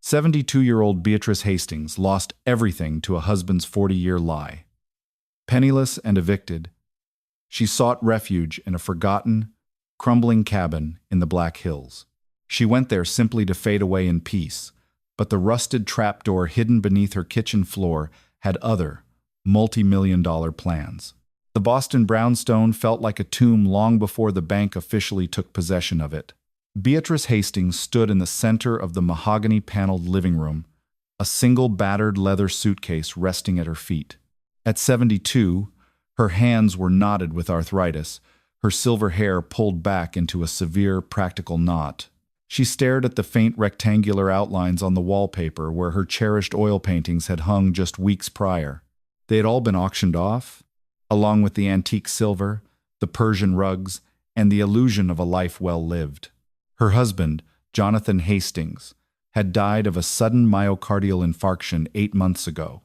72-year-old Beatrice Hastings lost everything to a husband's 40-year lie. Penniless and evicted, she sought refuge in a forgotten, crumbling cabin in the Black Hills. She went there simply to fade away in peace, but the rusted trapdoor hidden beneath her kitchen floor had other, multi-million-dollar plans. The Boston brownstone felt like a tomb long before the bank officially took possession of it. Beatrice Hastings stood in the center of the mahogany-paneled living room, a single battered leather suitcase resting at her feet. At 72, her hands were knotted with arthritis, her silver hair pulled back into a severe practical knot. She stared at the faint rectangular outlines on the wallpaper where her cherished oil paintings had hung just weeks prior. They had all been auctioned off, along with the antique silver, the Persian rugs, and the illusion of a life well lived. Her husband, Jonathan Hastings, had died of a sudden myocardial infarction 8 months ago.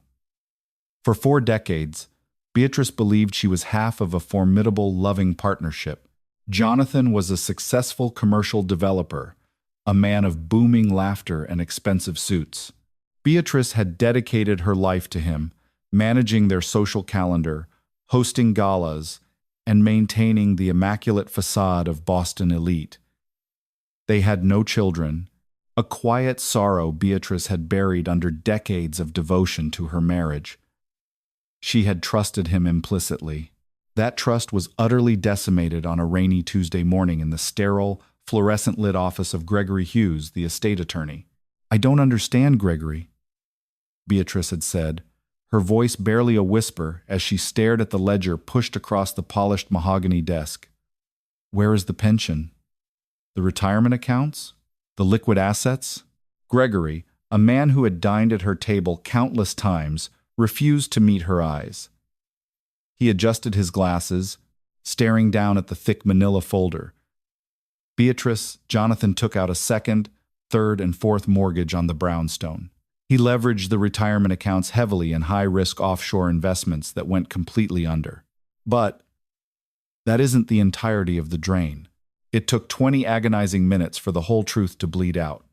For 4 decades, Beatrice believed she was half of a formidable, loving partnership. Jonathan was a successful commercial developer, a man of booming laughter and expensive suits. Beatrice had dedicated her life to him, managing their social calendar, hosting galas, and maintaining the immaculate facade of Boston elite. They had no children, a quiet sorrow Beatrice had buried under decades of devotion to her marriage. She had trusted him implicitly. That trust was utterly decimated on a rainy Tuesday morning in the sterile, fluorescent-lit office of Gregory Hughes, the estate attorney. "I don't understand, Gregory," Beatrice had said, her voice barely a whisper as she stared at the ledger pushed across the polished mahogany desk. "Where is the pension? The retirement accounts? The liquid assets?" Gregory, a man who had dined at her table countless times, refused to meet her eyes. He adjusted his glasses, staring down at the thick manila folder. Jonathan took out a second, third, and fourth mortgage on the brownstone. He leveraged the retirement accounts heavily in high-risk offshore investments that went completely under. But that isn't the entirety of the drain. It took 20 agonizing minutes for the whole truth to bleed out.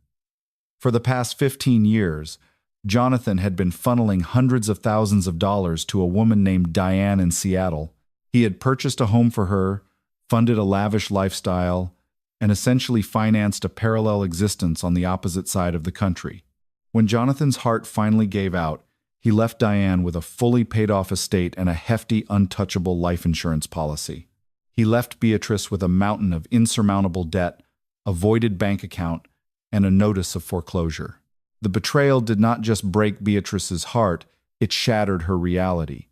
For the past 15 years, Jonathan had been funneling hundreds of thousands of dollars to a woman named Diane in Seattle. He had purchased a home for her, funded a lavish lifestyle, and essentially financed a parallel existence on the opposite side of the country. When Jonathan's heart finally gave out, he left Diane with a fully paid-off estate and a hefty, untouchable life insurance policy. He left Beatrice with a mountain of insurmountable debt, a voided bank account, and a notice of foreclosure. The betrayal did not just break Beatrice's heart, it shattered her reality.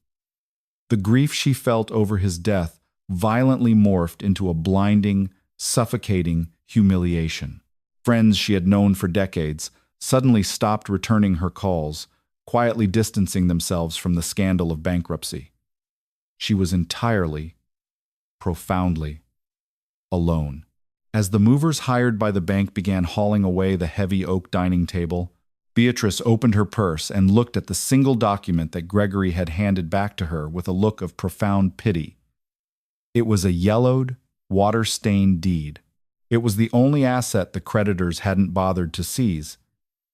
The grief she felt over his death violently morphed into a blinding, suffocating humiliation. Friends she had known for decades suddenly stopped returning her calls, quietly distancing themselves from the scandal of bankruptcy. She was entirely, profoundly, alone. As the movers hired by the bank began hauling away the heavy oak dining table, Beatrice opened her purse and looked at the single document that Gregory had handed back to her with a look of profound pity. It was a yellowed, water-stained deed. It was the only asset the creditors hadn't bothered to seize,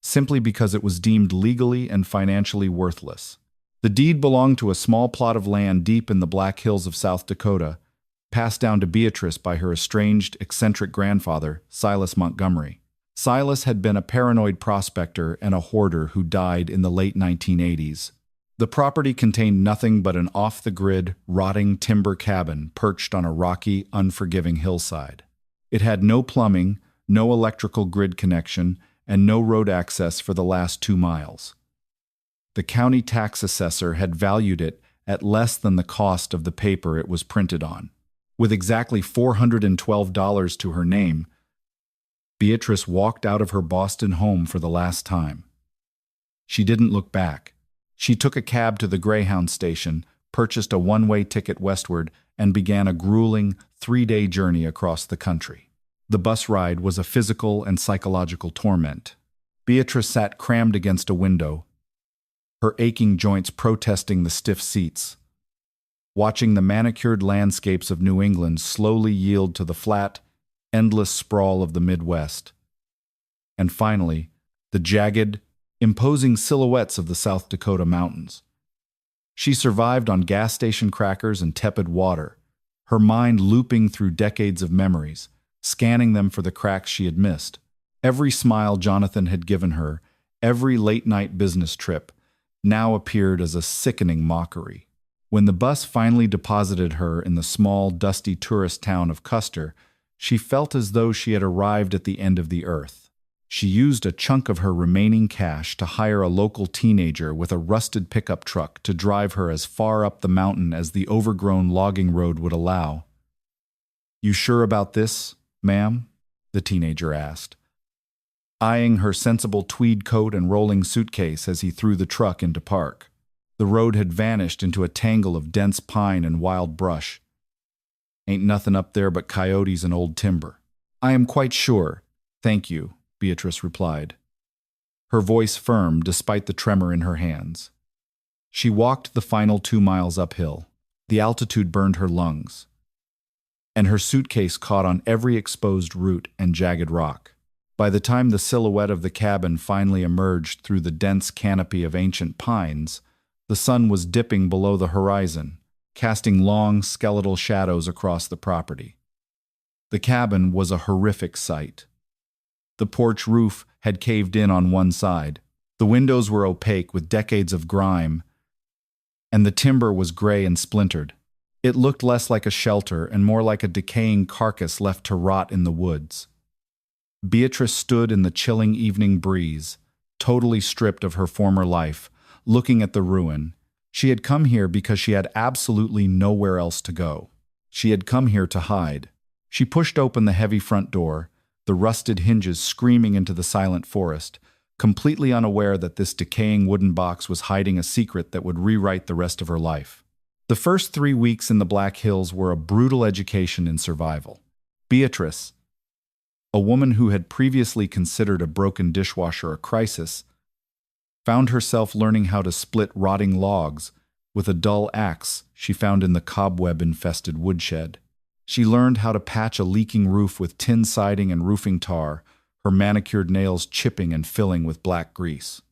simply because it was deemed legally and financially worthless. The deed belonged to a small plot of land deep in the Black Hills of South Dakota, passed down to Beatrice by her estranged, eccentric grandfather, Silas Montgomery. Silas had been a paranoid prospector and a hoarder who died in the late 1980s. The property contained nothing but an off-the-grid, rotting timber cabin perched on a rocky, unforgiving hillside. It had no plumbing, no electrical grid connection, and no road access for the last 2 miles. The county tax assessor had valued it at less than the cost of the paper it was printed on. With exactly $412 to her name, Beatrice walked out of her Boston home for the last time. She didn't look back. She took a cab to the Greyhound station, purchased a one-way ticket westward, and began a grueling 3-day journey across the country. The bus ride was a physical and psychological torment. Beatrice sat crammed against a window, her aching joints protesting the stiff seats, watching the manicured landscapes of New England slowly yield to the flat, endless sprawl of the Midwest. And finally, the jagged, imposing silhouettes of the South Dakota mountains. She survived on gas station crackers and tepid water, her mind looping through decades of memories, scanning them for the cracks she had missed. Every smile Jonathan had given her, every late-night business trip, now appeared as a sickening mockery. When the bus finally deposited her in the small, dusty tourist town of Custer, she felt as though she had arrived at the end of the earth. She used a chunk of her remaining cash to hire a local teenager with a rusted pickup truck to drive her as far up the mountain as the overgrown logging road would allow. "You sure about this, ma'am?" the teenager asked, eyeing her sensible tweed coat and rolling suitcase as he threw the truck into park. The road had vanished into a tangle of dense pine and wild brush. "Ain't nothing up there but coyotes and old timber." "I am quite sure, thank you," Beatrice replied, her voice firm despite the tremor in her hands. She walked the final 2 miles uphill. The altitude burned her lungs, and her suitcase caught on every exposed root and jagged rock. By the time the silhouette of the cabin finally emerged through the dense canopy of ancient pines, the sun was dipping below the horizon, casting long, skeletal shadows across the property. The cabin was a horrific sight. The porch roof had caved in on one side. The windows were opaque with decades of grime, and the timber was gray and splintered. It looked less like a shelter and more like a decaying carcass left to rot in the woods. Beatrice stood in the chilling evening breeze, totally stripped of her former life, looking at the ruin. She had come here because she had absolutely nowhere else to go. She had come here to hide. She pushed open the heavy front door, the rusted hinges screaming into the silent forest, completely unaware that this decaying wooden box was hiding a secret that would rewrite the rest of her life. The first 3 weeks in the Black Hills were a brutal education in survival. Beatrice, a woman who had previously considered a broken dishwasher a crisis, found herself learning how to split rotting logs with a dull axe she found in the cobweb-infested woodshed. She learned how to patch a leaking roof with tin siding and roofing tar, her manicured nails chipping and filling with black grease.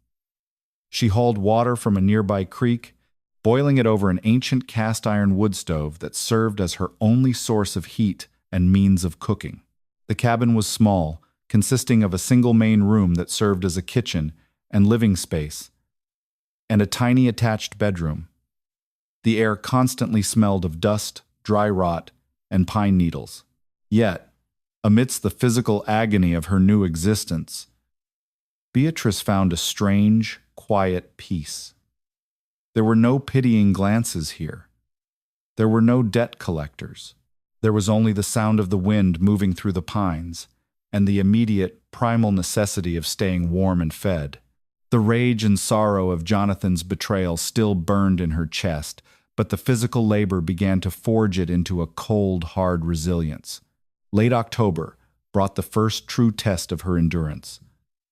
She hauled water from a nearby creek, boiling it over an ancient cast-iron wood stove that served as her only source of heat and means of cooking. The cabin was small, consisting of a single main room that served as a kitchen and living space, and a tiny attached bedroom. The air constantly smelled of dust, dry rot, and pine needles. Yet, amidst the physical agony of her new existence, Beatrice found a strange, quiet peace. There were no pitying glances here. There were no debt collectors. There was only the sound of the wind moving through the pines, and the immediate, primal necessity of staying warm and fed. The rage and sorrow of Jonathan's betrayal still burned in her chest, but the physical labor began to forge it into a cold, hard resilience. Late October brought the first true test of her endurance.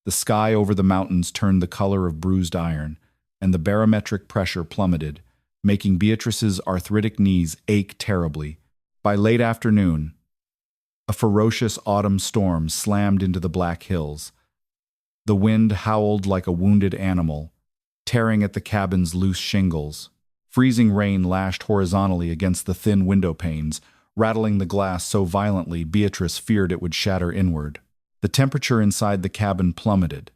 The sky over the mountains turned the color of bruised iron, and the barometric pressure plummeted, making Beatrice's arthritic knees ache terribly. By late afternoon, a ferocious autumn storm slammed into the Black Hills. The wind howled like a wounded animal, tearing at the cabin's loose shingles. Freezing rain lashed horizontally against the thin window panes, rattling the glass so violently Beatrice feared it would shatter inward. The temperature inside the cabin plummeted.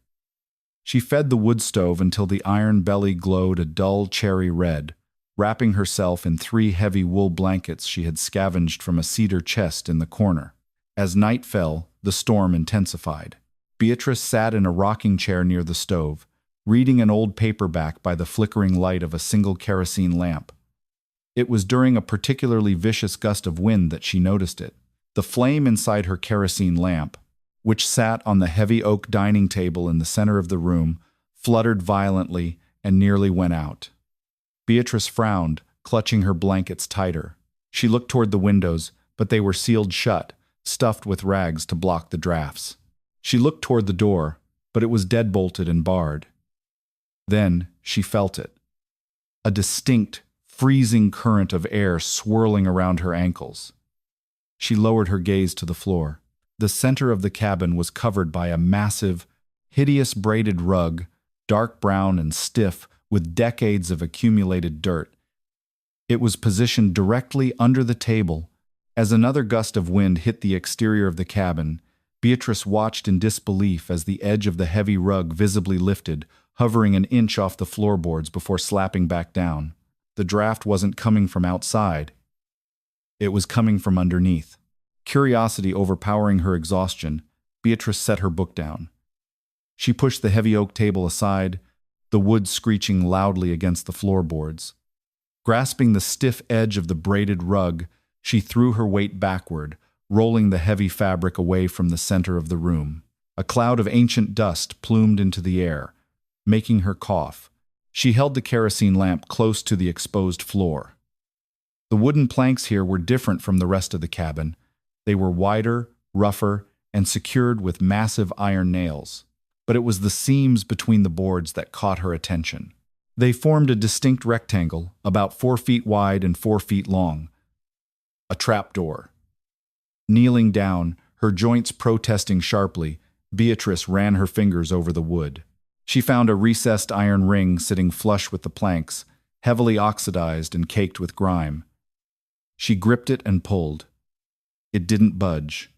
She fed the wood stove until the iron belly glowed a dull cherry red, wrapping herself in 3 heavy wool blankets she had scavenged from a cedar chest in the corner. As night fell, the storm intensified. Beatrice sat in a rocking chair near the stove, reading an old paperback by the flickering light of a single kerosene lamp. It was during a particularly vicious gust of wind that she noticed it. The flame inside her kerosene lamp, which sat on the heavy oak dining table in the center of the room, fluttered violently and nearly went out. Beatrice frowned, clutching her blankets tighter. She looked toward the windows, but they were sealed shut, stuffed with rags to block the drafts. She looked toward the door, but it was deadbolted and barred. Then she felt it. A distinct, freezing current of air swirling around her ankles. She lowered her gaze to the floor. The center of the cabin was covered by a massive, hideous braided rug, dark brown and stiff with decades of accumulated dirt. It was positioned directly under the table. As another gust of wind hit the exterior of the cabin, Beatrice watched in disbelief as the edge of the heavy rug visibly lifted, hovering an inch off the floorboards before slapping back down. The draft wasn't coming from outside. It was coming from underneath. Curiosity overpowering her exhaustion, Beatrice set her book down. She pushed the heavy oak table aside, the wood screeching loudly against the floorboards. Grasping the stiff edge of the braided rug, she threw her weight backward, rolling the heavy fabric away from the center of the room. A cloud of ancient dust plumed into the air, making her cough. She held the kerosene lamp close to the exposed floor. The wooden planks here were different from the rest of the cabin. They were wider, rougher, and secured with massive iron nails. But it was the seams between the boards that caught her attention. They formed a distinct rectangle, about 4 feet wide and 4 feet long. A trapdoor. Kneeling down, her joints protesting sharply, Beatrice ran her fingers over the wood. She found a recessed iron ring sitting flush with the planks, heavily oxidized and caked with grime. She gripped it and pulled. It didn't budge.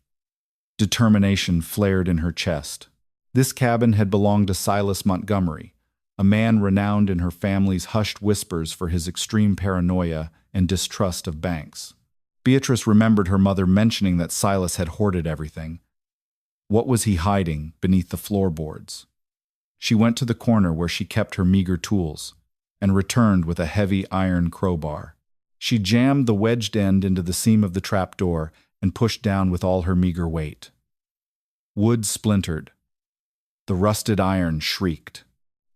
Determination flared in her chest. This cabin had belonged to Silas Montgomery, a man renowned in her family's hushed whispers for his extreme paranoia and distrust of banks. Beatrice remembered her mother mentioning that Silas had hoarded everything. What was he hiding beneath the floorboards? She went to the corner where she kept her meager tools and returned with a heavy iron crowbar. She jammed the wedged end into the seam of the trapdoor and pushed down with all her meager weight. Wood splintered. The rusted iron shrieked.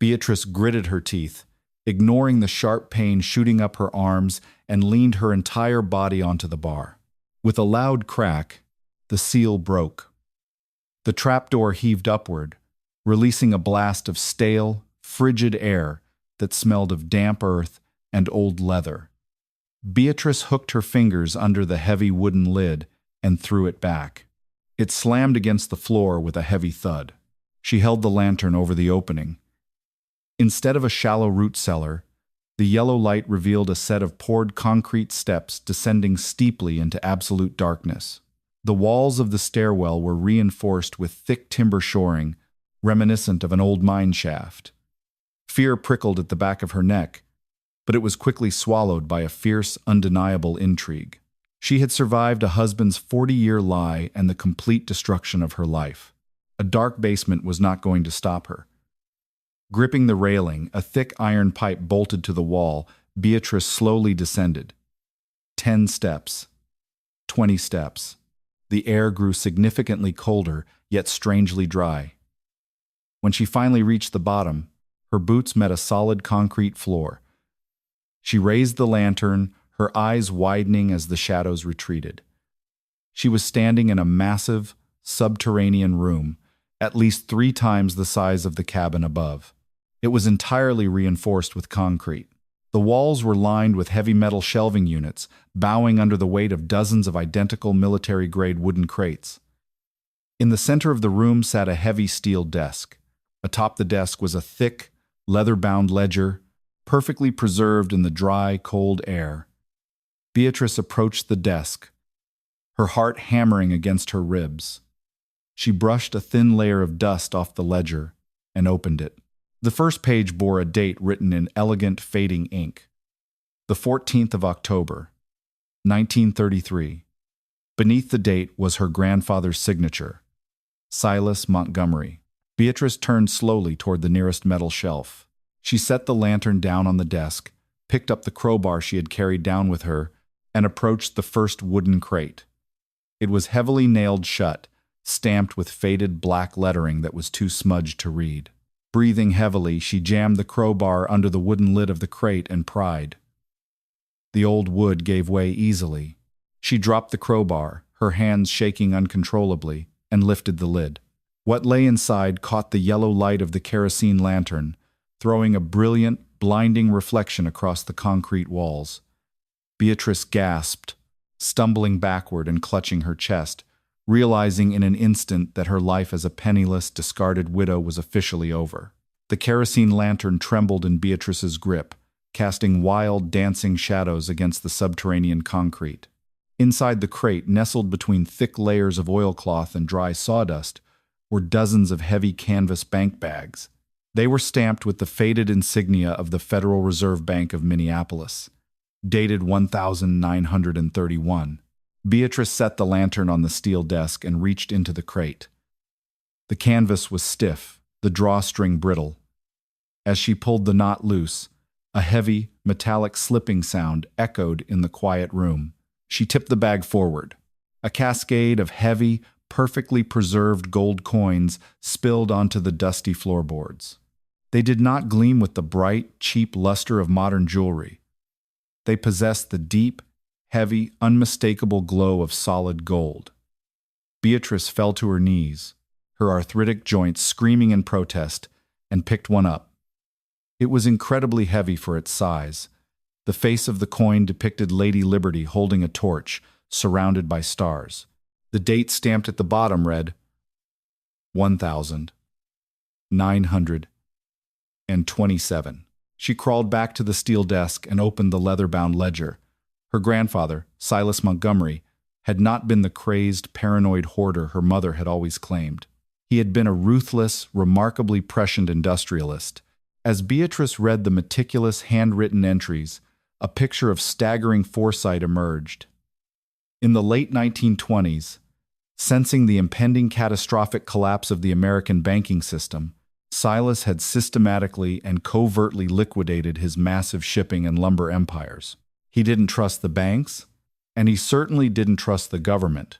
Beatrice gritted her teeth, ignoring the sharp pain shooting up her arms, and leaned her entire body onto the bar. With a loud crack, the seal broke. The trapdoor heaved upward, releasing a blast of stale, frigid air that smelled of damp earth and old leather. Beatrice hooked her fingers under the heavy wooden lid and threw it back. It slammed against the floor with a heavy thud. She held the lantern over the opening. Instead of a shallow root cellar, the yellow light revealed a set of poured concrete steps descending steeply into absolute darkness. The walls of the stairwell were reinforced with thick timber shoring, reminiscent of an old mine shaft. Fear prickled at the back of her neck, but it was quickly swallowed by a fierce, undeniable intrigue. She had survived a husband's 40-year lie and the complete destruction of her life. A dark basement was not going to stop her. Gripping the railing, a thick iron pipe bolted to the wall, Beatrice slowly descended. 10 steps. 20 steps. The air grew significantly colder, yet strangely dry. When she finally reached the bottom, her boots met a solid concrete floor. She raised the lantern, her eyes widening as the shadows retreated. She was standing in a massive, subterranean room, at least 3 times the size of the cabin above. It was entirely reinforced with concrete. The walls were lined with heavy metal shelving units, bowing under the weight of dozens of identical military-grade wooden crates. In the center of the room sat a heavy steel desk. Atop the desk was a thick, leather-bound ledger, perfectly preserved in the dry, cold air. Beatrice approached the desk, her heart hammering against her ribs. She brushed a thin layer of dust off the ledger and opened it. The first page bore a date written in elegant, fading ink. The 14th of October, 1933. Beneath the date was her grandfather's signature, Silas Montgomery. Beatrice turned slowly toward the nearest metal shelf. She set the lantern down on the desk, picked up the crowbar she had carried down with her, and approached the first wooden crate. It was heavily nailed shut, stamped with faded black lettering that was too smudged to read. Breathing heavily, she jammed the crowbar under the wooden lid of the crate and pried. The old wood gave way easily. She dropped the crowbar, her hands shaking uncontrollably, and lifted the lid. What lay inside caught the yellow light of the kerosene lantern, throwing a brilliant, blinding reflection across the concrete walls. Beatrice gasped, stumbling backward and clutching her chest, realizing in an instant that her life as a penniless, discarded widow was officially over. The kerosene lantern trembled in Beatrice's grip, casting wild, dancing shadows against the subterranean concrete. Inside the crate, nestled between thick layers of oilcloth and dry sawdust, were dozens of heavy canvas bank bags. They were stamped with the faded insignia of the Federal Reserve Bank of Minneapolis, dated 1931. Beatrice set the lantern on the steel desk and reached into the crate. The canvas was stiff, the drawstring brittle. As she pulled the knot loose, a heavy, metallic slipping sound echoed in the quiet room. She tipped the bag forward. A cascade of heavy, perfectly preserved gold coins spilled onto the dusty floorboards. They did not gleam with the bright, cheap luster of modern jewelry. They possessed the deep, heavy, unmistakable glow of solid gold. Beatrice fell to her knees, her arthritic joints screaming in protest, and picked one up. It was incredibly heavy for its size. The face of the coin depicted Lady Liberty holding a torch, surrounded by stars. The date stamped at the bottom read 1927. She crawled back to the steel desk and opened the leather-bound ledger. Her grandfather, Silas Montgomery, had not been the crazed, paranoid hoarder her mother had always claimed. He had been a ruthless, remarkably prescient industrialist. As Beatrice read the meticulous, handwritten entries, a picture of staggering foresight emerged. In the late 1920s, sensing the impending catastrophic collapse of the American banking system, Silas had systematically and covertly liquidated his massive shipping and lumber empires. He didn't trust the banks, and he certainly didn't trust the government.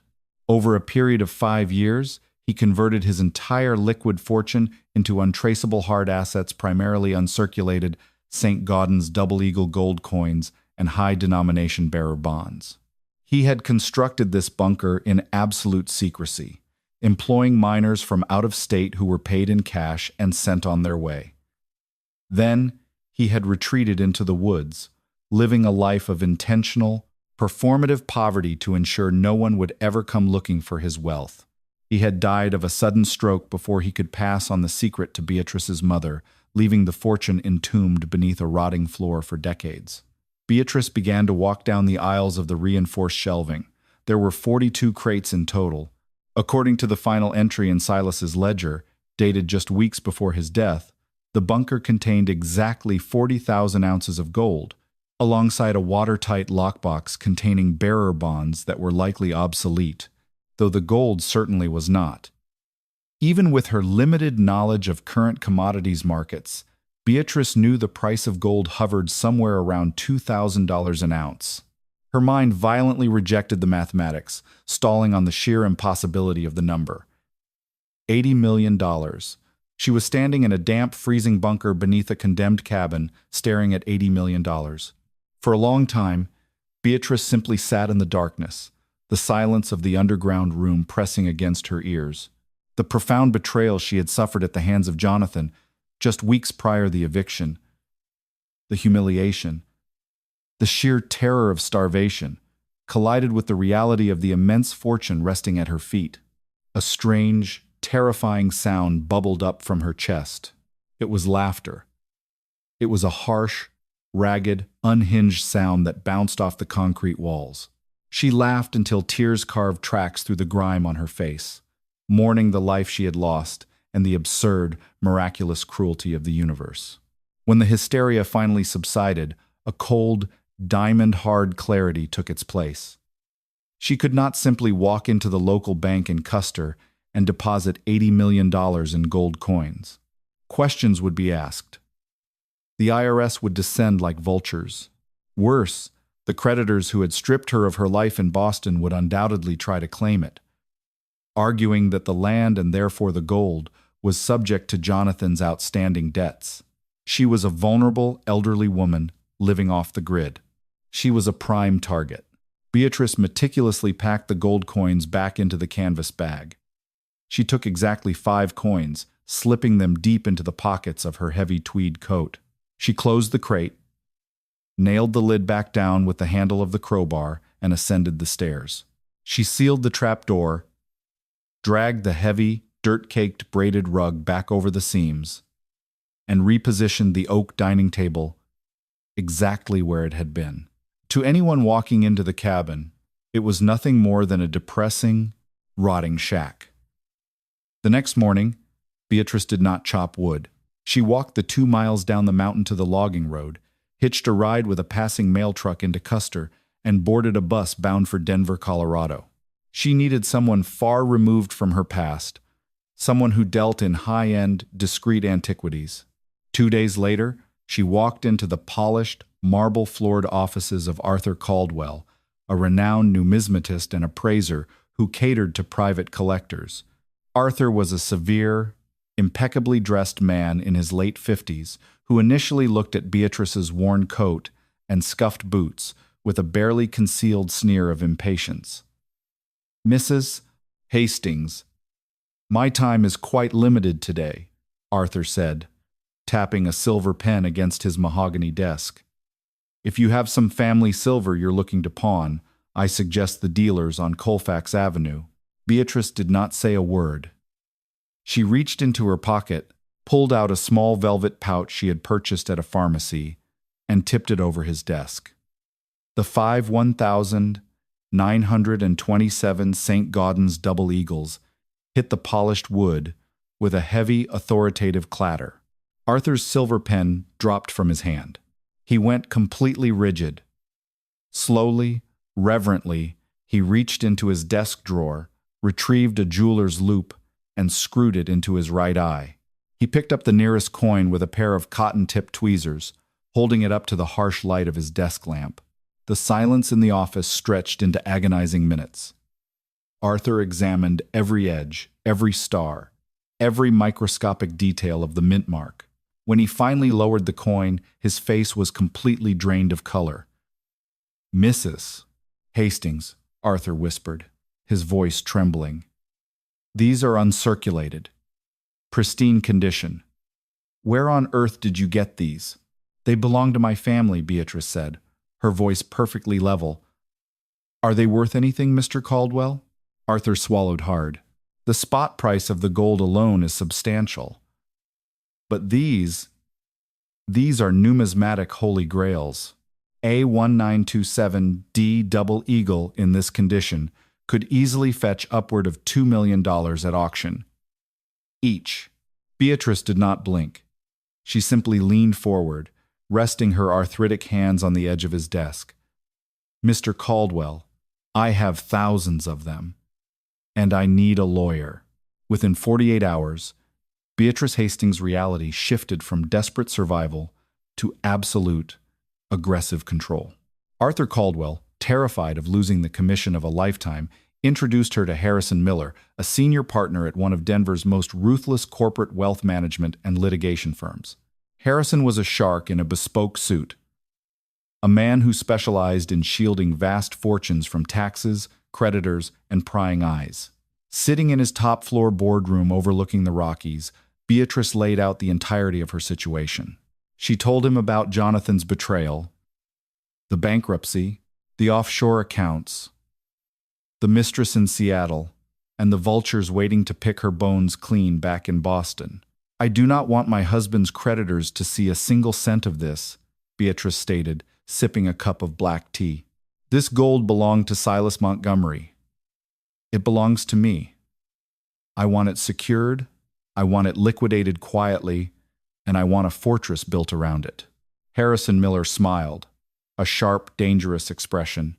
Over a period of 5 years, he converted his entire liquid fortune into untraceable hard assets, primarily uncirculated St. Gaudens Double Eagle gold coins and high-denomination bearer bonds. He had constructed this bunker in absolute secrecy, employing miners from out of state who were paid in cash and sent on their way. Then he had retreated into the woods, living a life of intentional, performative poverty to ensure no one would ever come looking for his wealth. He had died of a sudden stroke before he could pass on the secret to Beatrice's mother, leaving the fortune entombed beneath a rotting floor for decades. Beatrice began to walk down the aisles of the reinforced shelving. There were 42 crates in total. According to the final entry in Silas's ledger, dated just weeks before his death, the bunker contained exactly 40,000 ounces of gold, alongside a watertight lockbox containing bearer bonds that were likely obsolete, though the gold certainly was not. Even with her limited knowledge of current commodities markets, Beatrice knew the price of gold hovered somewhere around $2,000 an ounce. Her mind violently rejected the mathematics, stalling on the sheer impossibility of the number. $80 million. She was standing in a damp, freezing bunker beneath a condemned cabin, staring at $80 million. For a long time, Beatrice simply sat in the darkness, the silence of the underground room pressing against her ears. The profound betrayal she had suffered at the hands of Jonathan, just weeks prior the eviction, the humiliation, the sheer terror of starvation, collided with the reality of the immense fortune resting at her feet. A strange, terrifying sound bubbled up from her chest. It was laughter. It was a harsh, ragged, unhinged sound that bounced off the concrete walls. She laughed until tears carved tracks through the grime on her face, mourning the life she had lost and the absurd, miraculous cruelty of the universe. When the hysteria finally subsided, a cold, diamond-hard clarity took its place. She could not simply walk into the local bank in Custer and deposit $80 million in gold coins. Questions would be asked. The IRS would descend like vultures. Worse, the creditors who had stripped her of her life in Boston would undoubtedly try to claim it, arguing that the land and therefore the gold was subject to Jonathan's outstanding debts. She was a vulnerable, elderly woman living off the grid. She was a prime target. Beatrice meticulously packed the gold coins back into the canvas bag. She took exactly 5 coins, slipping them deep into the pockets of her heavy tweed coat. She closed the crate, nailed the lid back down with the handle of the crowbar, and ascended the stairs. She sealed the trap door, dragged the heavy, dirt-caked braided rug back over the seams, and repositioned the oak dining table exactly where it had been. To anyone walking into the cabin, it was nothing more than a depressing, rotting shack. The next morning, Beatrice did not chop wood. She walked the 2 miles down the mountain to the logging road, hitched a ride with a passing mail truck into Custer, and boarded a bus bound for Denver, Colorado. She needed someone far removed from her past, someone who dealt in high-end, discreet antiquities. 2 days later, she walked into the polished, marble-floored offices of Arthur Caldwell, a renowned numismatist and appraiser who catered to private collectors. Arthur was a severe, impeccably dressed man in his late 50s who initially looked at Beatrice's worn coat and scuffed boots with a barely concealed sneer of impatience. "Mrs. Hastings, my time is quite limited today," Arthur said, tapping a silver pen against his mahogany desk. "If you have some family silver you're looking to pawn, I suggest the dealers on Colfax Avenue." Beatrice did not say a word. She reached into her pocket, pulled out a small velvet pouch she had purchased at a pharmacy, and tipped it over his desk. The 1,927 St. Gaudens double eagles hit the polished wood with a heavy, authoritative clatter. Arthur's silver pen dropped from his hand. He went completely rigid. Slowly, reverently, he reached into his desk drawer, retrieved a jeweler's loupe, and screwed it into his right eye. He picked up the nearest coin with a pair of cotton-tipped tweezers, holding it up to the harsh light of his desk lamp. The silence in the office stretched into agonizing minutes. Arthur examined every edge, every star, every microscopic detail of the mint mark. When he finally lowered the coin, his face was completely drained of color. "Mrs. Hastings," Arthur whispered, his voice trembling. "These are uncirculated. Pristine condition. Where on earth did you get these?" "They belong to my family," Beatrice said, her voice perfectly level. "Are they worth anything, Mr. Caldwell?" Arthur swallowed hard. "The spot price of the gold alone is substantial. But these are numismatic holy grails. A1927D double eagle in this condition could easily fetch upward of $2 million at auction. Each." Beatrice did not blink. She simply leaned forward, resting her arthritic hands on the edge of his desk. "Mr. Caldwell, I have thousands of them, and I need a lawyer." Within 48 hours, Beatrice Hastings' reality shifted from desperate survival to absolute, aggressive control. Arthur Caldwell, terrified of losing the commission of a lifetime, introduced her to Harrison Miller, a senior partner at one of Denver's most ruthless corporate wealth management and litigation firms. Harrison was a shark in a bespoke suit, a man who specialized in shielding vast fortunes from taxes, creditors, and prying eyes. Sitting in his top-floor boardroom overlooking the Rockies, Beatrice laid out the entirety of her situation. She told him about Jonathan's betrayal, the bankruptcy, the offshore accounts, the mistress in Seattle, and the vultures waiting to pick her bones clean back in Boston. "I do not want my husband's creditors to see a single cent of this," Beatrice stated, sipping a cup of black tea. "This gold belonged to Silas Montgomery. It belongs to me. I want it secured, I want it liquidated quietly, and I want a fortress built around it." Harrison Miller smiled, a sharp, dangerous expression.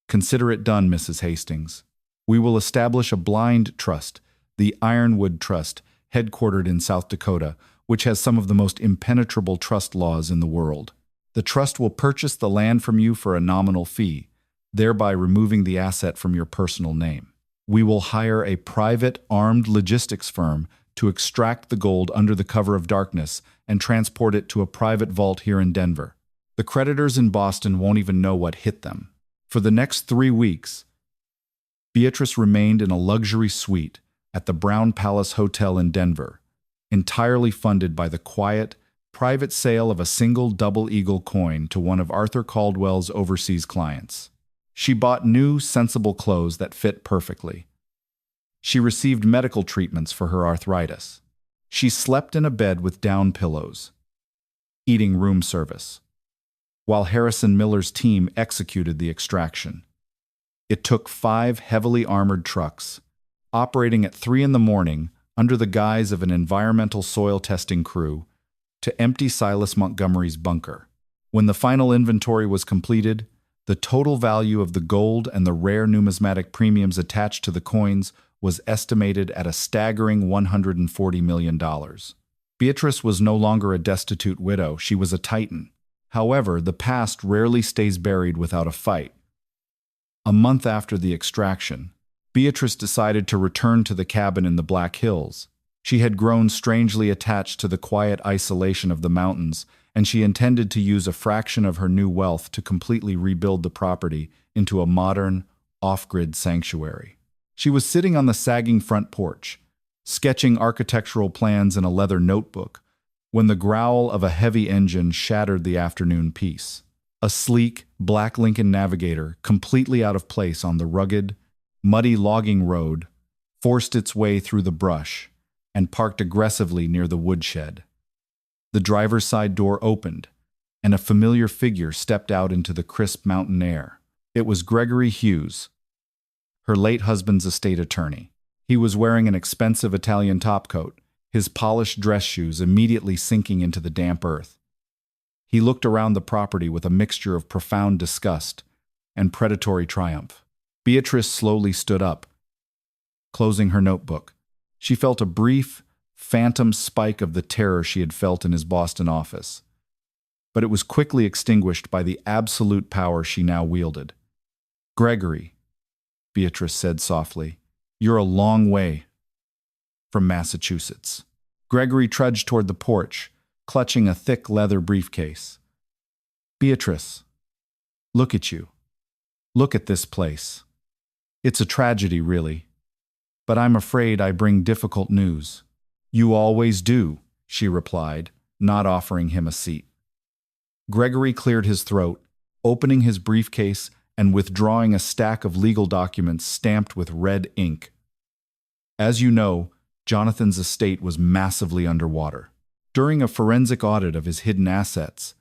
"Consider it done, Mrs. Hastings. We will establish a blind trust, the Ironwood Trust, headquartered in South Dakota, which has some of the most impenetrable trust laws in the world. The trust will purchase the land from you for a nominal fee, thereby removing the asset from your personal name. We will hire a private, armed logistics firm to extract the gold under the cover of darkness and transport it to a private vault here in Denver. The creditors in Boston won't even know what hit them." For the next 3 weeks, Beatrice remained in a luxury suite at the Brown Palace Hotel in Denver, entirely funded by the quiet, private sale of a single double eagle coin to one of Arthur Caldwell's overseas clients. She bought new, sensible clothes that fit perfectly. She received medical treatments for her arthritis. She slept in a bed with down pillows, eating room service, while Harrison Miller's team executed the extraction. It took 5 heavily armored trucks, operating at 3 in the morning under the guise of an environmental soil testing crew, to empty Silas Montgomery's bunker. When the final inventory was completed, the total value of the gold and the rare numismatic premiums attached to the coins was estimated at a staggering $140 million. Beatrice was no longer a destitute widow, she was a titan. However, the past rarely stays buried without a fight. A month after the extraction, Beatrice decided to return to the cabin in the Black Hills. She had grown strangely attached to the quiet isolation of the mountains, and she intended to use a fraction of her new wealth to completely rebuild the property into a modern, off-grid sanctuary. She was sitting on the sagging front porch, sketching architectural plans in a leather notebook, when the growl of a heavy engine shattered the afternoon peace. A sleek, black Lincoln Navigator, completely out of place on the rugged, muddy logging road, forced its way through the brush and parked aggressively near the woodshed. The driver's side door opened, and a familiar figure stepped out into the crisp mountain air. It was Gregory Hughes, her late husband's estate attorney. He was wearing an expensive Italian topcoat, his polished dress shoes immediately sinking into the damp earth. He looked around the property with a mixture of profound disgust and predatory triumph. Beatrice slowly stood up, closing her notebook. She felt a brief, phantom spike of the terror she had felt in his Boston office, but it was quickly extinguished by the absolute power she now wielded. "Gregory," Beatrice said softly, "you're a long way from Massachusetts." Gregory trudged toward the porch, clutching a thick leather briefcase. "Beatrice, look at you. Look at this place. It's a tragedy, really. But I'm afraid I bring difficult news." "You always do," she replied, not offering him a seat. Gregory cleared his throat, opening his briefcase and withdrawing a stack of legal documents stamped with red ink. "As you know, Jonathan's estate was massively underwater. During a forensic audit of his hidden assets,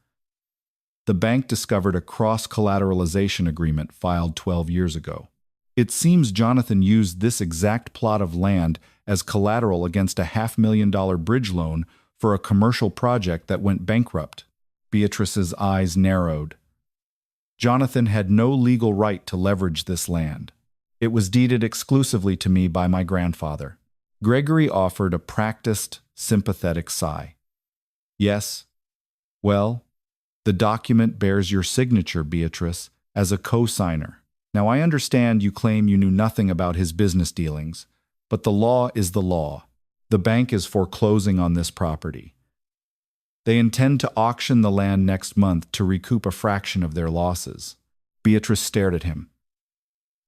the bank discovered a cross-collateralization agreement filed 12 years ago. It seems Jonathan used this exact plot of land as collateral against a $500,000 bridge loan for a commercial project that went bankrupt." Beatrice's eyes narrowed. "Jonathan had no legal right to leverage this land. It was deeded exclusively to me by my grandfather." Gregory offered a practiced, sympathetic sigh. "Yes. Well, the document bears your signature, Beatrice, as a co-signer. Now, I understand you claim you knew nothing about his business dealings, but the law is the law. The bank is foreclosing on this property. They intend to auction the land next month to recoup a fraction of their losses." Beatrice stared at him.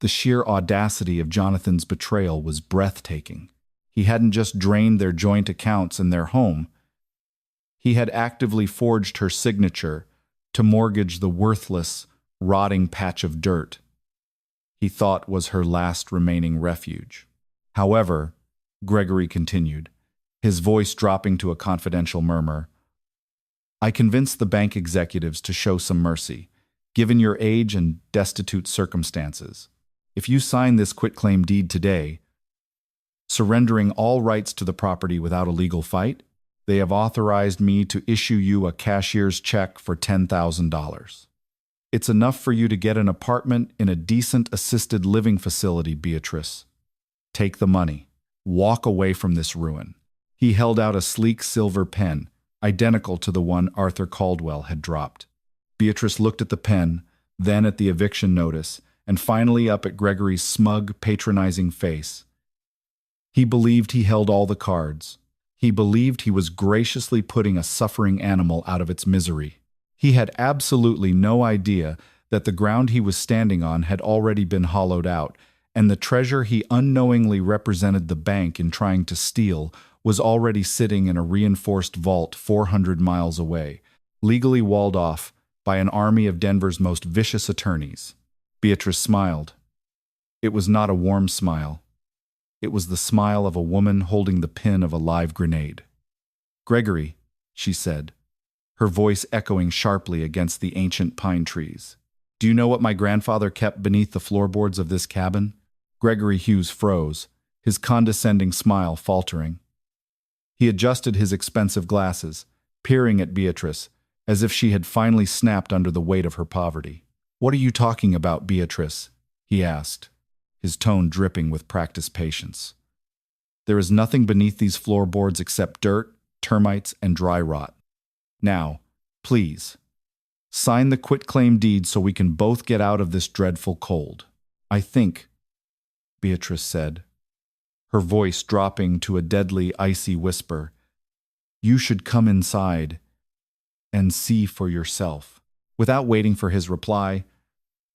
The sheer audacity of Jonathan's betrayal was breathtaking. He hadn't just drained their joint accounts and their home. He had actively forged her signature to mortgage the worthless, rotting patch of dirt he thought was her last remaining refuge. "However," Gregory continued, his voice dropping to a confidential murmur, "I convinced the bank executives to show some mercy, given your age and destitute circumstances. If you sign this quitclaim deed today, surrendering all rights to the property without a legal fight, they have authorized me to issue you a cashier's check for $10,000. It's enough for you to get an apartment in a decent assisted living facility, Beatrice. Take the money. Walk away from this ruin." He held out a sleek silver pen, identical to the one Arthur Caldwell had dropped. Beatrice looked at the pen, then at the eviction notice, and finally up at Gregory's smug, patronizing face. He believed he held all the cards. He believed he was graciously putting a suffering animal out of its misery. He had absolutely no idea that the ground he was standing on had already been hollowed out, and the treasure he unknowingly represented the bank in trying to steal was already sitting in a reinforced vault 400 miles away, legally walled off by an army of Denver's most vicious attorneys. Beatrice smiled. It was not a warm smile. It was the smile of a woman holding the pin of a live grenade. "Gregory," she said, her voice echoing sharply against the ancient pine trees. "Do you know what my grandfather kept beneath the floorboards of this cabin?" Gregory Hughes froze, his condescending smile faltering. He adjusted his expensive glasses, peering at Beatrice, as if she had finally snapped under the weight of her poverty. "What are you talking about, Beatrice?" he asked, his tone dripping with practiced patience. "There is nothing beneath these floorboards except dirt, termites, and dry rot. Now, please, sign the quitclaim deed so we can both get out of this dreadful cold." "I think," Beatrice said, her voice dropping to a deadly, icy whisper, "you should come inside and see for yourself." Without waiting for his reply,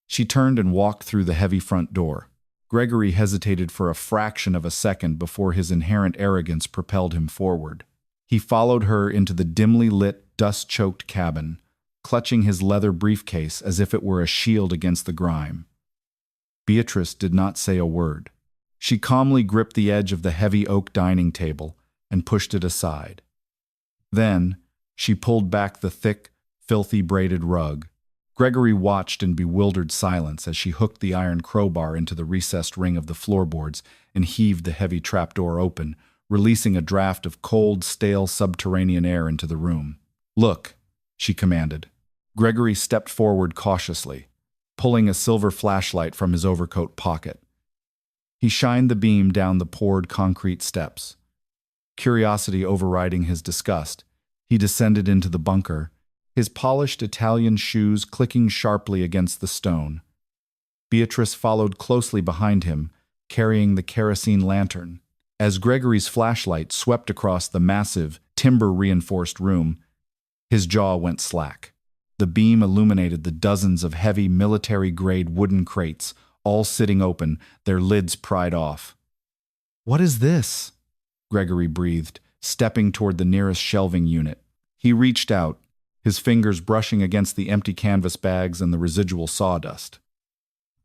she turned and walked through the heavy front door. Gregory hesitated for a fraction of a second before his inherent arrogance propelled him forward. He followed her into the dimly lit, dust-choked cabin, clutching his leather briefcase as if it were a shield against the grime. Beatrice did not say a word. She calmly gripped the edge of the heavy oak dining table and pushed it aside. Then, she pulled back the thick, filthy braided rug. Gregory watched in bewildered silence as she hooked the iron crowbar into the recessed ring of the floorboards and heaved the heavy trapdoor open, releasing a draft of cold, stale subterranean air into the room. "Look," she commanded. Gregory stepped forward cautiously, pulling a silver flashlight from his overcoat pocket. He shined the beam down the poured concrete steps. Curiosity overriding his disgust, he descended into the bunker, his polished Italian shoes clicking sharply against the stone. Beatrice followed closely behind him, carrying the kerosene lantern. As Gregory's flashlight swept across the massive, timber-reinforced room, his jaw went slack. The beam illuminated the dozens of heavy military-grade wooden crates, all sitting open, their lids pried off. "What is this?" Gregory breathed, stepping toward the nearest shelving unit. He reached out, his fingers brushing against the empty canvas bags and the residual sawdust.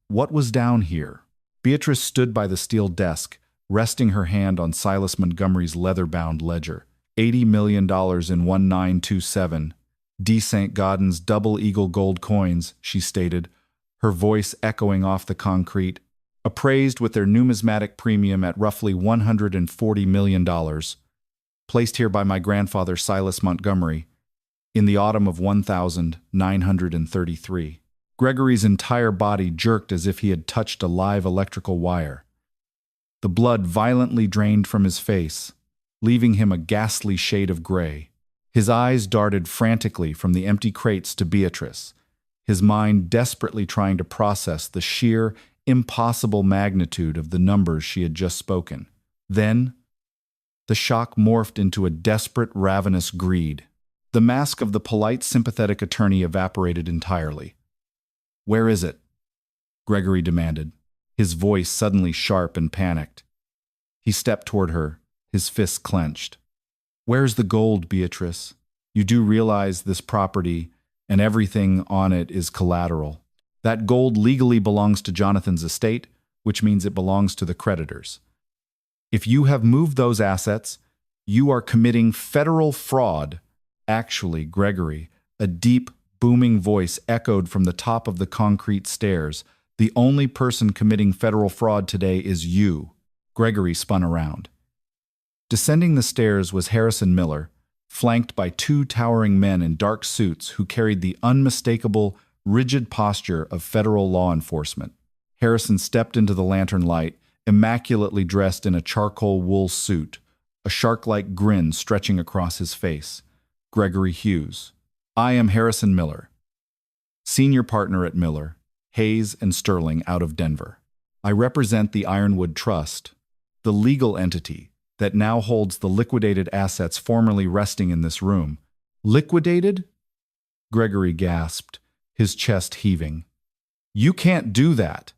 What was down here? Beatrice stood by the steel desk, resting her hand on Silas Montgomery's leather-bound ledger. $80 million in 1927. D. St. Gaudens double eagle gold coins, she stated, her voice echoing off the concrete, appraised with their numismatic premium at roughly $140 million, placed here by my grandfather Silas Montgomery, in the autumn of 1933. Gregory's entire body jerked as if he had touched a live electrical wire. The blood violently drained from his face, leaving him a ghastly shade of gray. His eyes darted frantically from the empty crates to Beatrice, his mind desperately trying to process the sheer, impossible magnitude of the numbers she had just spoken. Then, the shock morphed into a desperate, ravenous greed. The mask of the polite, sympathetic attorney evaporated entirely. "Where is it?" Gregory demanded, his voice suddenly sharp and panicked. He stepped toward her, his fists clenched. "Where's the gold, Beatrice? You do realize this property and everything on it is collateral. That gold legally belongs to Jonathan's estate, which means it belongs to the creditors. If you have moved those assets, you are committing federal fraud." "Actually, Gregory," a deep, booming voice echoed from the top of the concrete stairs, "the only person committing federal fraud today is you." Gregory spun around. Descending the stairs was Harrison Miller, flanked by two towering men in dark suits who carried the unmistakable, rigid posture of federal law enforcement. Harrison stepped into the lantern light, immaculately dressed in a charcoal wool suit, a shark-like grin stretching across his face. "Gregory Hughes. I am Harrison Miller, senior partner at Miller, Hayes and Sterling out of Denver. I represent the Ironwood Trust, the legal entity that now holds the liquidated assets formerly resting in this room." "Liquidated?" Gregory gasped, his chest heaving. "You can't do that.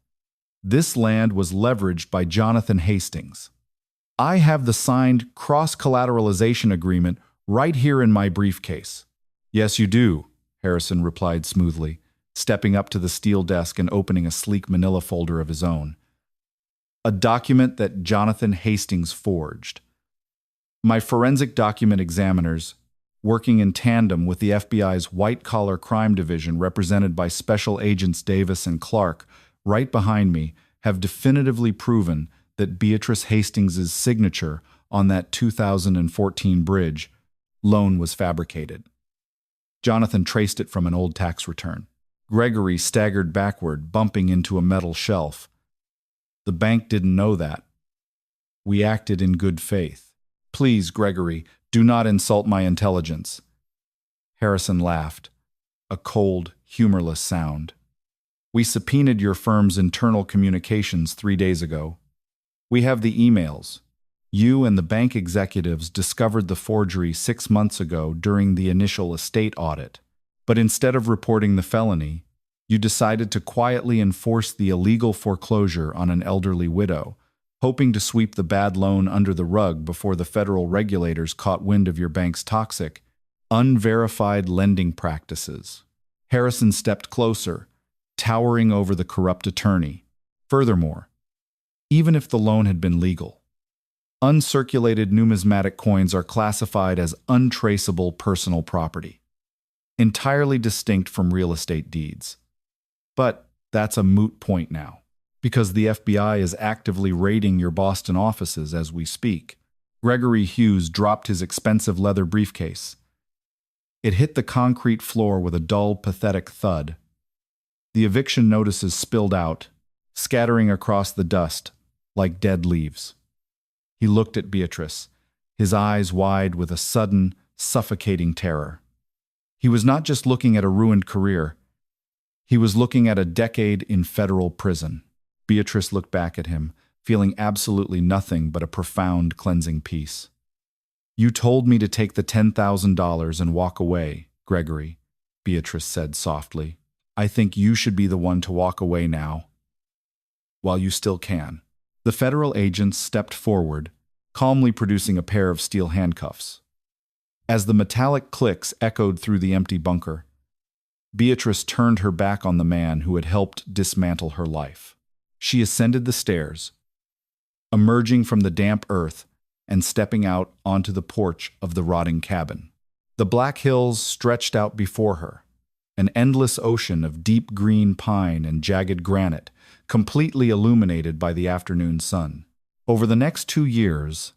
This land was leveraged by Jonathan Hastings. I have the signed cross-collateralization agreement right here in my briefcase." "Yes, you do," Harrison replied smoothly, stepping up to the steel desk and opening a sleek manila folder of his own. a document that Jonathan Hastings forged. My forensic document examiners, working in tandem with the FBI's white-collar crime division represented by Special Agents Davis and Clark, right behind me, have definitively proven that Beatrice Hastings' signature on that 2014 bridge loan was fabricated. Jonathan traced it from an old tax return. Gregory staggered backward, bumping into a metal shelf. The bank didn't know that. We acted in good faith. Please, Gregory, do not insult my intelligence. Harrison laughed, a cold, humorless sound. We subpoenaed your firm's internal communications 3 days ago. We have the emails. You and the bank executives discovered the forgery 6 months ago during the initial estate audit. But instead of reporting the felony, you decided to quietly enforce the illegal foreclosure on an elderly widow, hoping to sweep the bad loan under the rug before the federal regulators caught wind of your bank's toxic, unverified lending practices. Harrison stepped closer, towering over the corrupt attorney. Furthermore, even if the loan had been legal, uncirculated numismatic coins are classified as untraceable personal property, entirely distinct from real estate deeds. But that's a moot point now, because the FBI is actively raiding your Boston offices as we speak. Gregory Hughes dropped his expensive leather briefcase. It hit the concrete floor with a dull, pathetic thud. The eviction notices spilled out, scattering across the dust like dead leaves. He looked at Beatrice, his eyes wide with a sudden, suffocating terror. He was not just looking at a ruined career. He was looking at a decade in federal prison. Beatrice looked back at him, feeling absolutely nothing but a profound, cleansing peace. You told me to take the $10,000 and walk away, Gregory, Beatrice said softly. I think you should be the one to walk away now, while you still can. The federal agents stepped forward, calmly producing a pair of steel handcuffs. As the metallic clicks echoed through the empty bunker, Beatrice turned her back on the man who had helped dismantle her life. She ascended the stairs, emerging from the damp earth and stepping out onto the porch of the rotting cabin. The Black Hills stretched out before her, an endless ocean of deep green pine and jagged granite, completely illuminated by the afternoon sun. Over the next 2 years,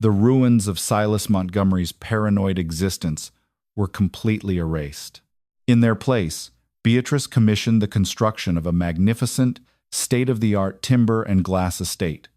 the ruins of Silas Montgomery's paranoid existence were completely erased. In their place, Beatrice commissioned the construction of a magnificent, state-of-the-art timber and glass estate,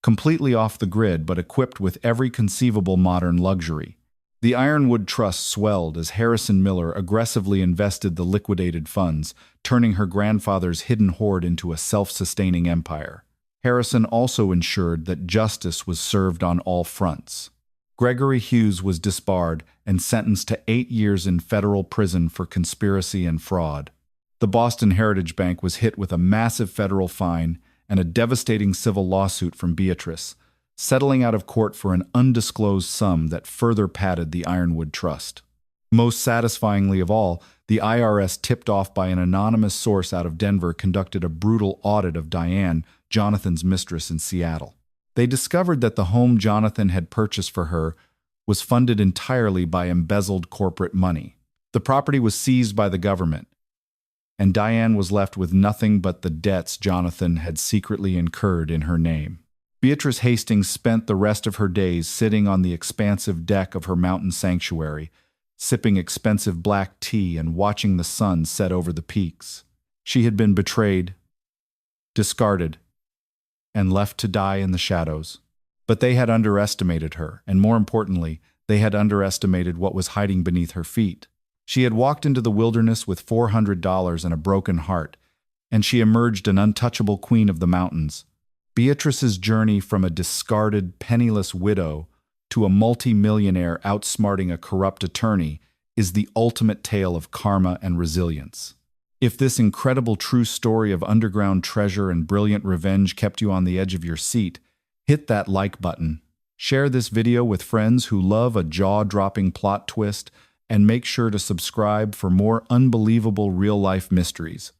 completely off the grid but equipped with every conceivable modern luxury. The Ironwood Trust swelled as Harrison Miller aggressively invested the liquidated funds, turning her grandfather's hidden hoard into a self-sustaining empire. Harrison also ensured that justice was served on all fronts. Gregory Hughes was disbarred and sentenced to 8 years in federal prison for conspiracy and fraud. The Boston Heritage Bank was hit with a massive federal fine and a devastating civil lawsuit from Beatrice, settling out of court for an undisclosed sum that further padded the Ironwood Trust. Most satisfyingly of all, the IRS, tipped off by an anonymous source out of Denver, conducted a brutal audit of Diane, Jonathan's mistress in Seattle. They discovered that the home Jonathan had purchased for her was funded entirely by embezzled corporate money. The property was seized by the government, and Diane was left with nothing but the debts Jonathan had secretly incurred in her name. Beatrice Hastings spent the rest of her days sitting on the expansive deck of her mountain sanctuary, sipping expensive black tea and watching the sun set over the peaks. She had been betrayed, discarded, and left to die in the shadows. But they had underestimated her, and more importantly, they had underestimated what was hiding beneath her feet. She had walked into the wilderness with $400 and a broken heart, and she emerged an untouchable queen of the mountains. Beatrice's journey from a discarded, penniless widow to a multi-millionaire outsmarting a corrupt attorney is the ultimate tale of karma and resilience. If this incredible true story of underground treasure and brilliant revenge kept you on the edge of your seat, hit that like button. Share this video with friends who love a jaw-dropping plot twist, and make sure to subscribe for more unbelievable real-life mysteries.